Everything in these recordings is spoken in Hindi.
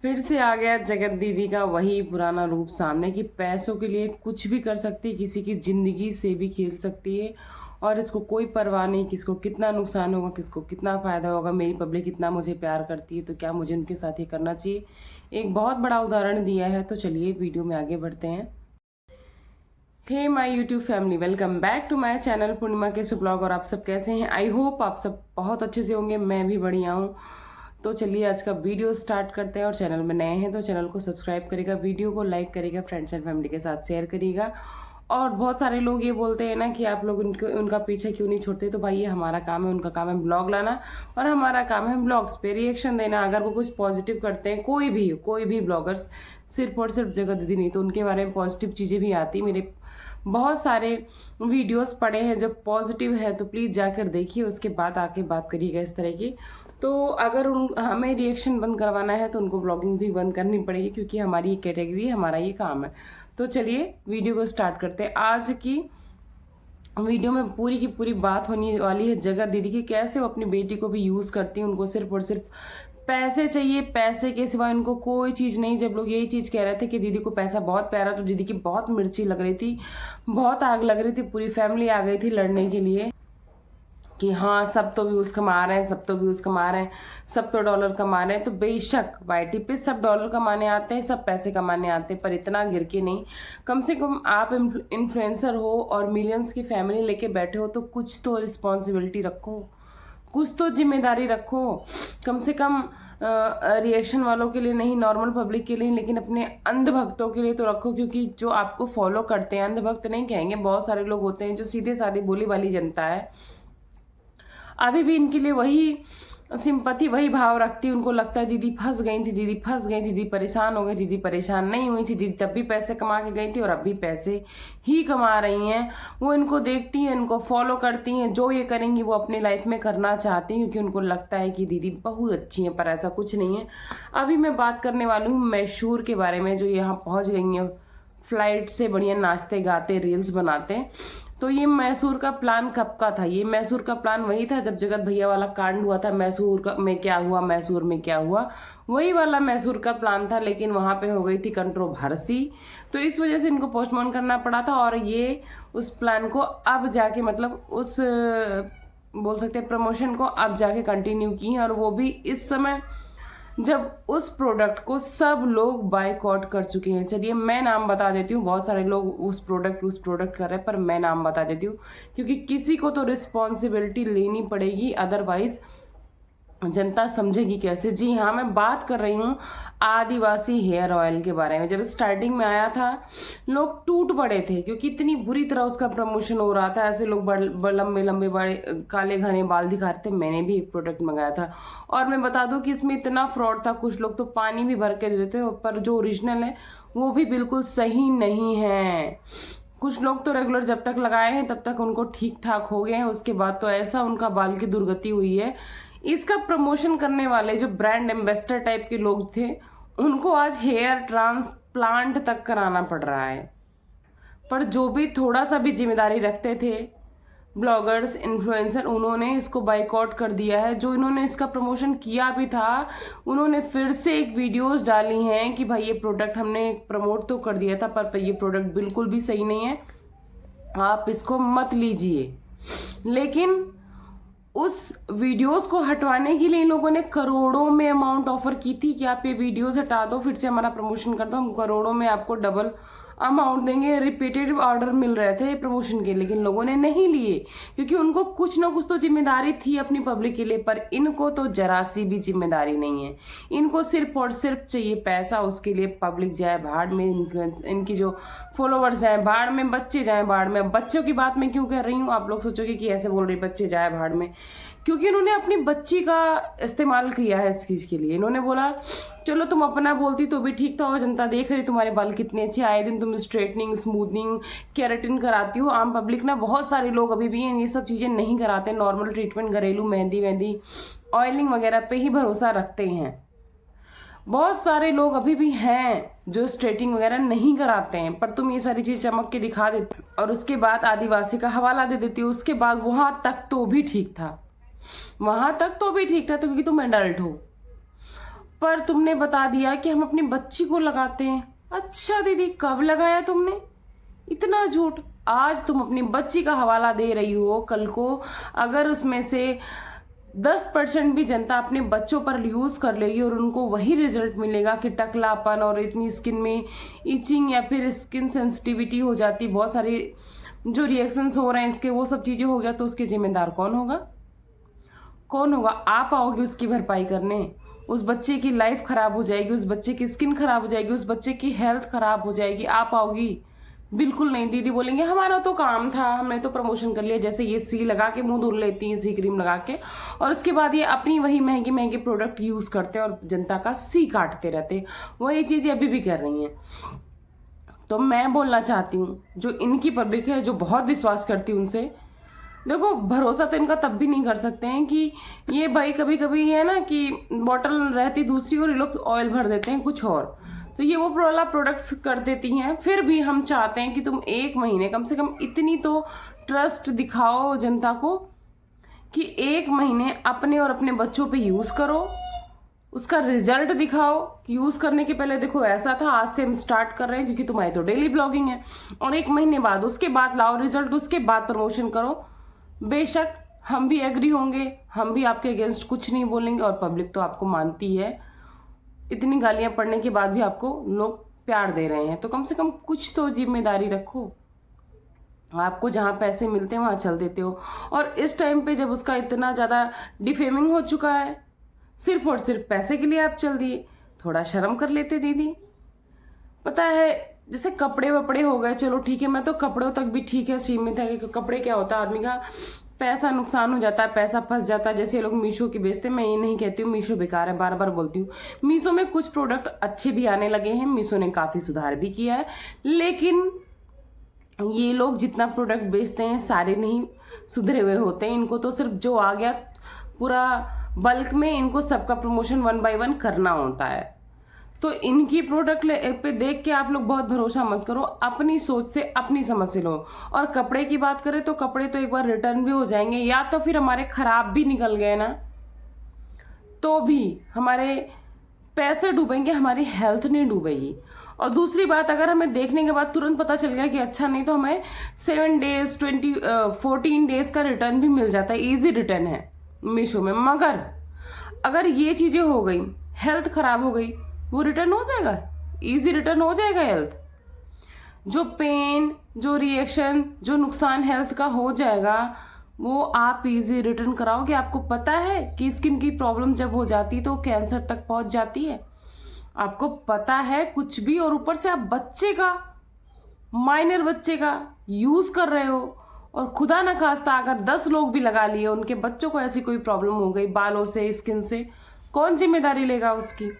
फिर से आ गया जगत दीदी का वही पुराना रूप सामने कि पैसों के लिए कुछ भी कर सकती है, किसी की जिंदगी से भी खेल सकती है और इसको कोई परवाह नहीं किसको कितना नुकसान होगा, किसको कितना फायदा होगा। मेरी पब्लिक इतना मुझे प्यार करती है तो क्या मुझे उनके साथ ये करना चाहिए। एक बहुत बड़ा उदाहरण दिया है। तो चलिए वीडियो में आगे बढ़ते हैं। Hey my YouTube family, welcome back to my channel Purnima के ब्लॉग। और आप सब कैसे हैं? आई होप आप सब बहुत अच्छे से होंगे। मैं भी बढ़िया हूँ। तो चलिए आज का वीडियो स्टार्ट करते हैं। और चैनल में नए हैं तो चैनल को सब्सक्राइब करेगा, वीडियो को लाइक करेगा, फ्रेंड्स एंड फैमिली के साथ शेयर करिएगा। और बहुत सारे लोग ये बोलते हैं ना कि आप लोग उनका पीछे क्यों नहीं छोड़ते। तो भाई ये हमारा काम है, उनका काम है ब्लॉग लाना और हमारा काम है ब्लॉग्स पे रिएक्शन देना। अगर वो कुछ पॉजिटिव करते हैं, कोई भी ब्लॉगर्स, सिर्फ और सिर्फ जगत दीदी नहीं, तो उनके बारे में पॉजिटिव चीज़ें भी आती। मेरे बहुत सारे वीडियोस पड़े हैं जब पॉजिटिव है, तो प्लीज़ जाकर देखिए, उसके बाद आके बात करिएगा इस तरह की। तो अगर हमें रिएक्शन बंद करवाना है तो उनको ब्लॉगिंग भी बंद करनी पड़ेगी, क्योंकि हमारी ये कैटेगरी, हमारा ये काम है। तो चलिए वीडियो को स्टार्ट करते हैं। आज की वीडियो में पूरी की पूरी बात होने वाली है जगत दीदी की, कैसे वो अपनी बेटी को भी यूज़ करती हैं। उनको सिर्फ और सिर्फ पैसे चाहिए, पैसे के सिवा इनको कोई चीज़ नहीं। जब लोग यही चीज़ कह रहे थे कि दीदी को पैसा बहुत प्यारा, तो दीदी की बहुत मिर्ची लग रही थी, बहुत आग लग रही थी। पूरी फैमिली आ गई थी लड़ने के लिए कि हाँ सब तो व्यूज़ कमा रहे हैं, सब तो व्यूज़ कमा रहे हैं, सब तो डॉलर कमा रहे हैं। तो बेशक वाईटी पे सब डॉलर कमाने आते हैं, सब पैसे कमाने आते हैं, पर इतना गिर के नहीं। कम से कम आप इन्फ्लुएंसर हो और मिलियंस की फैमिली लेके बैठे हो, तो कुछ तो रिस्पॉन्सिबिलिटी रखो, कुछ तो जिम्मेदारी रखो। कम से कम रिएक्शन वालों के लिए नहीं, नॉर्मल पब्लिक के लिए, लेकिन अपने अंधभक्तों के लिए तो रखो। क्योंकि जो आपको फॉलो करते हैं, अंधभक्त नहीं कहेंगे, बहुत सारे लोग होते हैं जो सीधे साधे बोली वाली जनता है, अभी भी इनके लिए वही सिंपैथी, वही भाव रखती है। उनको लगता है दीदी फंस गई थी, दीदी फंस गई, दीदी परेशान हो गई, दीदी परेशान नहीं हुई थी, दीदी तब भी पैसे कमा के गई थी और अब भी पैसे ही कमा रही हैं। वो इनको देखती हैं, इनको फॉलो करती हैं, जो ये करेंगी वो अपनी लाइफ में करना चाहती हैं, क्योंकि उनको लगता है कि दीदी बहुत अच्छी हैं। पर ऐसा कुछ नहीं है। अभी मैं बात करने वाली हूँ मैशूर के बारे में, जो यहाँ पहुँच गई हैं फ्लाइट से, बढ़िया नाचते गाते रील्स बनाते। तो ये मैसूर का प्लान कब का था? ये मैसूर का प्लान वही था जब जगत भैया वाला कांड हुआ था। में क्या हुआ, मैसूर में क्या हुआ, वही वाला मैसूर का प्लान था। लेकिन वहां पे हो गई थी कंट्रोवर्सी, तो इस वजह से इनको पोस्टपोन करना पड़ा था। और ये उस प्लान को अब जाके, मतलब उस बोल सकते हैं प्रमोशन को अब जाके कंटिन्यू की है। और वो भी इस समय जब उस प्रोडक्ट को सब लोग बायकॉट कर चुके हैं। चलिए मैं नाम बता देती हूँ, बहुत सारे लोग उस प्रोडक्ट कर रहे हैं, पर मैं नाम बता देती हूँ, क्योंकि किसी को तो रिस्पॉन्सिबिलिटी लेनी पड़ेगी, अदरवाइज जनता समझेगी कैसे। जी हाँ, मैं बात कर रही हूँ आदिवासी हेयर ऑयल के बारे में। जब स्टार्टिंग में आया था लोग टूट पड़े थे, क्योंकि इतनी बुरी तरह उसका प्रमोशन हो रहा था। ऐसे लोग लंबे लंबे बड़े काले घने बाल दिखा रहे थे। मैंने भी एक प्रोडक्ट मंगाया था और मैं बता दूं कि इसमें इतना फ्रॉड था। कुछ लोग तो पानी भी भर के दे देते, पर जो ओरिजिनल है वो भी बिल्कुल सही नहीं है। कुछ लोग तो रेगुलर जब तक लगाए हैं तब तक उनको ठीक ठाक हो गए हैं, उसके बाद तो ऐसा उनका बाल की दुर्गति हुई है। इसका प्रमोशन करने वाले जो ब्रांड एम्बेसडर टाइप के लोग थे, उनको आज हेयर ट्रांसप्लांट तक कराना पड़ रहा है। पर जो भी थोड़ा सा भी जिम्मेदारी रखते थे ब्लॉगर्स, इन्फ्लुएंसर, उन्होंने इसको बाइकआउट कर दिया है। जो इन्होंने इसका प्रमोशन किया भी था, उन्होंने फिर से एक वीडियोस डाली हैं कि भाई ये प्रोडक्ट हमने प्रमोट तो कर दिया था, पर ये प्रोडक्ट बिल्कुल भी सही नहीं है, आप इसको मत लीजिए। लेकिन उस वीडियोस को हटवाने के लिए इन लोगों ने करोड़ों में अमाउंट ऑफर की थी कि आप ये वीडियोस हटा दो, फिर से हमारा प्रमोशन कर दो, हम करोड़ों में आपको डबल अमाउंट देंगे। रिपीटेड ऑर्डर मिल रहे थे प्रमोशन के, लेकिन लोगों ने नहीं लिए, क्योंकि उनको कुछ ना कुछ तो जिम्मेदारी थी अपनी पब्लिक के लिए। पर इनको तो जरा सी भी जिम्मेदारी नहीं है। इनको सिर्फ और सिर्फ चाहिए पैसा, उसके लिए पब्लिक जाए भाड़ में, इन्फ्लुएंस, इनकी जो फॉलोवर्स जाए भाड़ में, बच्चे जाए भाड़ में। अब बच्चों की बात मैं क्यों कर रही हूँ, आप लोग सोचोगे कि ऐसे बोल रही बच्चे जाए भाड़ में, क्योंकि इन्होंने अपनी बच्ची का इस्तेमाल किया है इस चीज के लिए। इन्होंने बोला चलो तुम अपना बोलती तो भी ठीक था, और जनता देख रही तुम्हारे बाल कितने अच्छे, आए दिन तुम स्ट्रेटनिंग, स्मूथनिंग, केराटिन कराती हो। आम पब्लिक ना, बहुत सारे लोग अभी भी ये सब चीजें नहीं कराते। नॉर्मल ट्रीटमेंट, घरेलू मेहंदी वेहंदी, ऑयलिंग वगैरह पे ही भरोसा रखते हैं। बहुत सारे लोग अभी भी हैं जो स्ट्रेटिंग वगैरह नहीं कराते हैं, पर तुम ये सारी चीज चमक के दिखा देते और उसके बाद आदिवासी का हवाला दे देती हो। उसके बाद वहां तक तो भी ठीक था, वहां तक तो भी ठीक था, तो क्योंकि तुम एडल्ट हो। पर तुमने बता दिया कि हम अपनी बच्ची को लगाते हैं। अच्छा दीदी, कब लगाया तुमने? इतना झूठ। आज तुम अपनी बच्ची का हवाला दे रही हो, कल को अगर उसमें से 10% भी जनता अपने बच्चों पर यूज़ कर लेगी और उनको वही रिजल्ट मिलेगा कि टकलापन और इतनी स्किन में इचिंग या फिर स्किन सेंसिटिविटी हो जाती, बहुत सारे जो रिएक्शंस हो रहे हैं इसके, वो सब चीज़ें हो गया, तो उसके जिम्मेदार कौन होगा? कौन होगा? आप आओगे उसकी भरपाई करने? उस बच्चे की लाइफ खराब हो जाएगी, उस बच्चे की स्किन खराब हो जाएगी, उस बच्चे की हेल्थ खराब हो जाएगी, आप आओगी? बिल्कुल नहीं। दीदी बोलेंगे हमारा तो काम था, हमने तो प्रमोशन कर लिया, जैसे ये सी लगा के मुंह धुल लेती हैं, सी क्रीम लगा के, और उसके बाद ये अपनी वही महंगे महंगे प्रोडक्ट यूज करते हैं और जनता का सी काटते रहते हैं। वही चीजें अभी भी कर रही हैं। तो मैं बोलना चाहती हूँ जो इनकी पब्लिक है, जो बहुत विश्वास करती है उनसे, देखो भरोसा तो इनका तब भी नहीं कर सकते हैं कि ये भाई कभी कभी है ना कि बॉटल रहती दूसरी और ये लोग ऑयल भर देते हैं कुछ और, तो ये वो वाला प्रोडक्ट कर देती हैं। फिर भी हम चाहते हैं कि तुम 1 महीने कम से कम इतनी तो ट्रस्ट दिखाओ जनता को कि 1 महीने अपने और अपने बच्चों पे यूज़ करो, उसका रिजल्ट दिखाओ। यूज़ करने के पहले देखो ऐसा था, आज से हम स्टार्ट कर रहे हैं क्योंकि तुम्हारी तो डेली ब्लॉगिंग है, और 1 महीने बाद उसके बाद लाओ रिजल्ट, उसके बाद प्रमोशन करो। बेशक हम भी एग्री होंगे, हम भी आपके अगेंस्ट कुछ नहीं बोलेंगे, और पब्लिक तो आपको मानती है। इतनी गालियां पड़ने के बाद भी आपको लोग प्यार दे रहे हैं, तो कम से कम कुछ तो जिम्मेदारी रखो। आपको जहां पैसे मिलते हैं वहां चल देते हो, और इस टाइम पे जब उसका इतना ज़्यादा डिफेमिंग हो चुका है, सिर्फ और सिर्फ पैसे के लिए आप चल दिए। थोड़ा शर्म कर लेते दीदी। पता है जैसे कपड़े वपड़े हो गए, चलो ठीक है, मैं तो कपड़ों तक भी ठीक है सीमित है, कि कपड़े क्या होता है, आदमी का पैसा नुकसान हो जाता है, पैसा फंस जाता है। जैसे ये लोग मीशो की बेचते हैं, मैं ये नहीं कहती हूँ मीशो बेकार है, बार बार बोलती हूँ, मीशो में कुछ प्रोडक्ट अच्छे भी आने लगे हैं, मीशो ने काफ़ी सुधार भी किया है, लेकिन ये लोग जितना प्रोडक्ट बेचते हैं सारे नहीं सुधरे हुए होते हैं। इनको तो सिर्फ जो आ गया पूरा बल्क में, इनको सबका प्रमोशन 1 बाय 1 करना होता है। तो इनकी प्रोडक्ट पे देख के आप लोग बहुत भरोसा मत करो, अपनी सोच से अपनी समझ से लो। और कपड़े की बात करें तो कपड़े तो एक बार रिटर्न भी हो जाएंगे, या तो फिर हमारे खराब भी निकल गए ना, तो भी हमारे पैसे डूबेंगे, हमारी हेल्थ नहीं डूबेगी। और दूसरी बात, अगर हमें देखने के बाद तुरंत पता चल गया कि अच्छा नहीं, तो हमें 7 डेज 14 डेज का रिटर्न भी मिल जाता है, ईजी रिटर्न है मीशो में। मगर अगर ये चीजें हो गई, हेल्थ खराब हो गई, वो रिटर्न हो जाएगा, इजी रिटर्न हो जाएगा हेल्थ। जो पेन, जो रिएक्शन, जो नुकसान हेल्थ का हो जाएगा, वो आप इजी रिटर्न कराओगे। आपको पता है कि स्किन की प्रॉब्लम जब हो जाती है तो कैंसर तक पहुंच जाती है, आपको पता है कुछ भी, और ऊपर से आप बच्चे का, माइनर बच्चे का यूज कर रहे हो, और खुदा ना खास्ता अगर 10 लोग भी लगा लिए, उनके बच्चों को ऐसी कोई प्रॉब्लम हो गई बालों से, स्किन से, कौन जिम्मेदारी लेगा उसकी?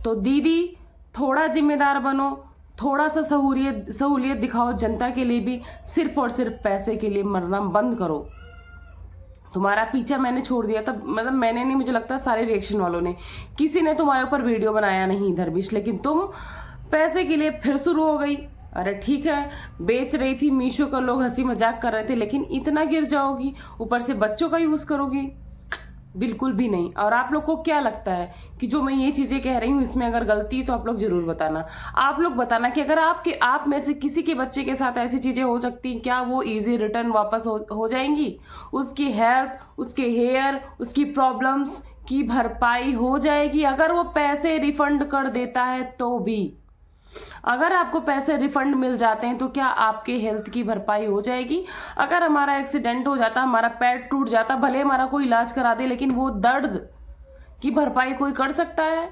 तो दीदी थोड़ा जिम्मेदार बनो, थोड़ा सा सहूलियत दिखाओ जनता के लिए भी। सिर्फ और सिर्फ पैसे के लिए मरना बंद करो। तुम्हारा पीछा मैंने छोड़ दिया था, मतलब मैंने नहीं, मुझे लगता है सारे रिएक्शन वालों ने, किसी ने तुम्हारे ऊपर वीडियो बनाया नहीं इधर बीच, लेकिन तुम पैसे के लिए फिर शुरू हो गई। अरे ठीक है, बेच रही थी मीशो का, लोग हंसी मजाक कर रहे थे, लेकिन इतना गिर जाओगी, ऊपर से बच्चों का यूज करोगी? बिल्कुल भी नहीं। और आप लोग को क्या लगता है कि जो मैं ये चीजें कह रही हूँ इसमें अगर गलती है तो आप लोग जरूर बताना। आप लोग बताना कि अगर आप में से किसी के बच्चे के साथ ऐसी चीजें हो सकती हैं, क्या वो इजी रिटर्न वापस हो जाएंगी? उसकी हेल्थ, उसके हेयर, उसकी प्रॉब्लम्स की भरपाई हो जाएगी अगर वो पैसे रिफंड कर देता है तो भी? अगर आपको पैसे रिफंड मिल जाते हैं तो क्या आपके हेल्थ की भरपाई हो जाएगी? अगर हमारा एक्सीडेंट हो जाता, हमारा पैर टूट जाता, भले हमारा कोई इलाज करा दे, लेकिन वो दर्द की भरपाई कोई कर सकता है?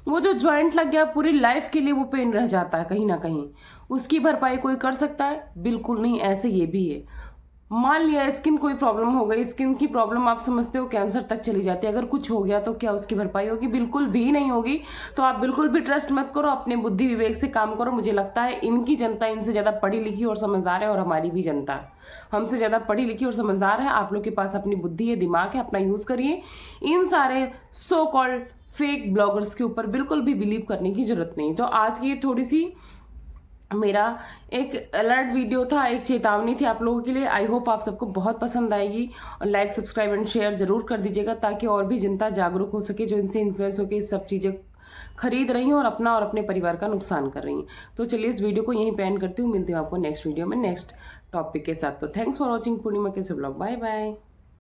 वो जो ज्वाइंट लग गया पूरी लाइफ के लिए वो पेन रह जाता है कहीं ना कहीं, उसकी भरपाई कोई कर सकता है? बिल्कुल नहीं। ऐसे ये भी है, मान लिया स्किन कोई प्रॉब्लम हो गई, स्किन की प्रॉब्लम आप समझते हो कैंसर तक चली जाती है, अगर कुछ हो गया तो क्या उसकी भरपाई होगी? बिल्कुल भी नहीं होगी। तो आप बिल्कुल भी ट्रस्ट मत करो, अपने बुद्धि विवेक से काम करो। मुझे लगता है इनकी जनता इनसे ज़्यादा पढ़ी लिखी और समझदार है, और हमारी भी जनता हमसे ज़्यादा पढ़ी लिखी और समझदार है। आप लोग के पास अपनी बुद्धि है, दिमाग है, अपना यूज़ करिए। इन सारे सो कॉल्ड फेक ब्लॉगर्स के ऊपर बिल्कुल भी बिलीव करने की जरूरत नहीं। तो आज की थोड़ी सी मेरा एक अलर्ट वीडियो था, एक चेतावनी थी आप लोगों के लिए। आई होप आप सबको बहुत पसंद आएगी, और लाइक, सब्सक्राइब एंड शेयर जरूर कर दीजिएगा ताकि और भी जनता जागरूक हो सके, जो इनसे इन्फ्लुएंस होकर इस सब चीज़ें खरीद रही हैं और अपना और अपने परिवार का नुकसान कर रही हैं। तो चलिए इस वीडियो को यहीं पे एंड करती हूँ, मिलती हूँ आपको नेक्स्ट वीडियो में नेक्स्ट टॉपिक के साथ। तो थैंक्स फॉर वॉचिंग पूर्णिमा के ब्लॉग। Bye bye.